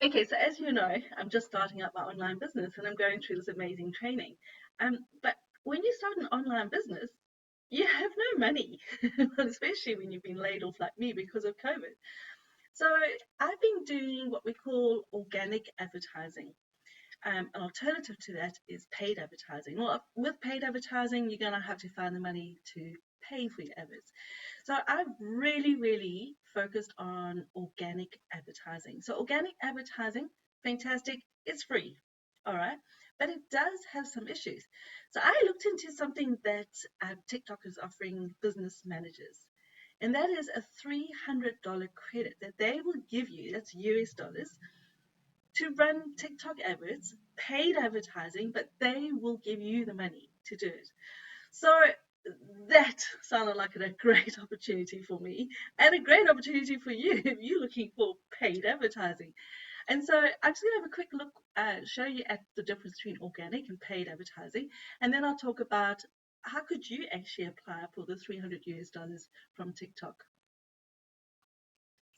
Okay, so as you know, I'm just starting up my online business and I'm going through this amazing training. But when you start an online business, you have no money, especially when you've been laid off like me because of COVID. So I've been doing what we call organic advertising. An alternative to that is paid advertising. Well, with paid advertising, you're going to have to find the money to pay for your adverts. So I've really focused on organic advertising. So organic advertising, fantastic, it's free, all right, but it does have some issues. So I looked into something that TikTok is offering business managers, and that is a $300 credit that they will give you, that's US dollars, to run TikTok adverts, paid advertising, but they will give you the money to do it. So that sounded like a great opportunity for me and a great opportunity for you if you're looking for paid advertising. And so I'm just going to have a quick look, show you at the difference between organic and paid advertising, and then I'll talk about how could you actually apply for the 300 US dollars from TikTok.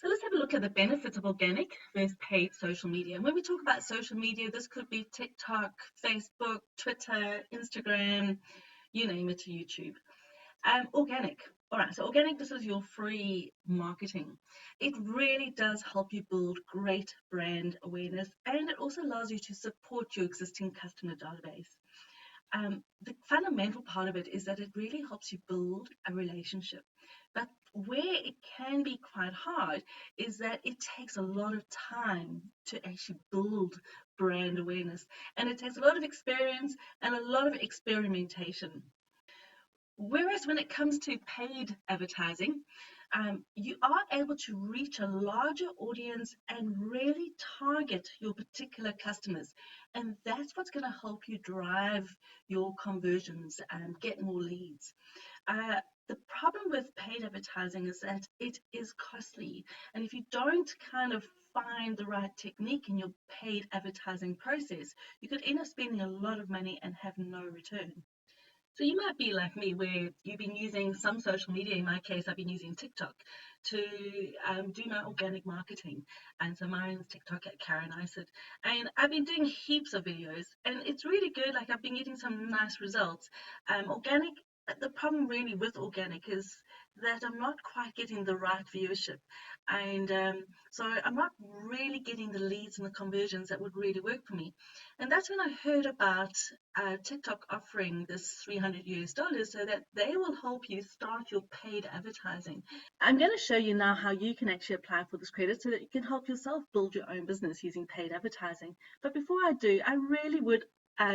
So let's have a look at the benefits of organic versus paid social media. And when we talk about social media, this could be TikTok, Facebook, Twitter, Instagram, you name it, YouTube. Organic. All right, so organic, this is your free marketing. It really does help you build great brand awareness, and it also allows you to support your existing customer database. The fundamental part of it is that it really helps you build a relationship. But where it can be quite hard is that it takes a lot of time to actually build brand awareness, and it takes a lot of experience and a lot of experimentation. Whereas when it comes to paid advertising, you are able to reach a larger audience and really target your particular customers. And that's what's going to help you drive your conversions and get more leads. The problem with paid advertising is that it is costly. And if you don't kind of find the right technique in your paid advertising process, you could end up spending a lot of money and have no return. So you might be like me, where you've been using some social media. In my case, I've been using TikTok to do my organic marketing. And so mine's TikTok at Karen Isett. And I've been doing heaps of videos, and it's really good. Like, I've been getting some nice results. Organic, the problem really with organic is that I'm not quite getting the right viewership. And so I'm not really getting the leads and the conversions that would really work for me. And that's when I heard about TikTok offering this 300 US dollars so that they will help you start your paid advertising. I'm going to show you now how you can actually apply for this credit so that you can help yourself build your own business using paid advertising. But before I do, I really would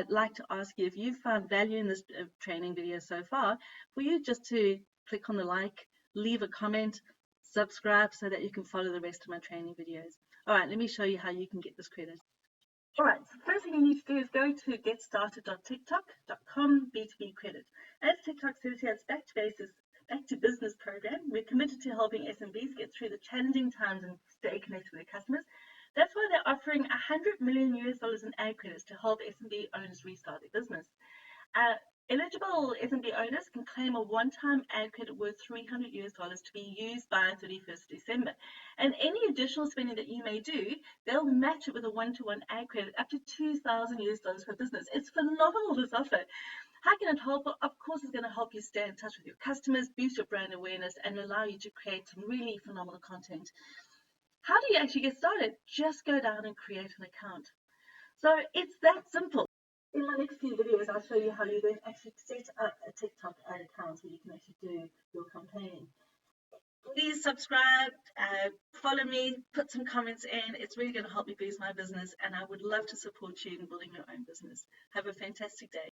like to ask you, if you found value in this training video so far, for you just to click on the like, leave a comment, subscribe so that you can follow the rest of my training videos. All right, let me show you how you can get this credit. All right, so the first thing you need to do is go to getstarted.tiktok.com B2B credit. As TikTok says here, it's back to basis, back to business program. We're committed to helping SMBs get through the challenging times and stay connected with their customers. That's why they're offering 100 million US dollars in ad credits to help SMB owners restart their business. Eligible SMB owners can claim a one-time ad credit worth 300 US dollars to be used by 31st December. And any additional spending that you may do, they'll match it with a one-to-one ad credit up to 2,000 US dollars per business. It's phenomenal, this offer. How can it help? Of course, it's going to help you stay in touch with your customers, boost your brand awareness, and allow you to create some really phenomenal content. How do you actually get started? Just go down and create an account. So it's that simple. In my next few videos, I'll show you how you're going to actually set up a TikTok ad account so you can actually do your campaign. Please subscribe, follow me, put some comments in. It's really going to help me boost my business, and I would love to support you in building your own business. Have a fantastic day.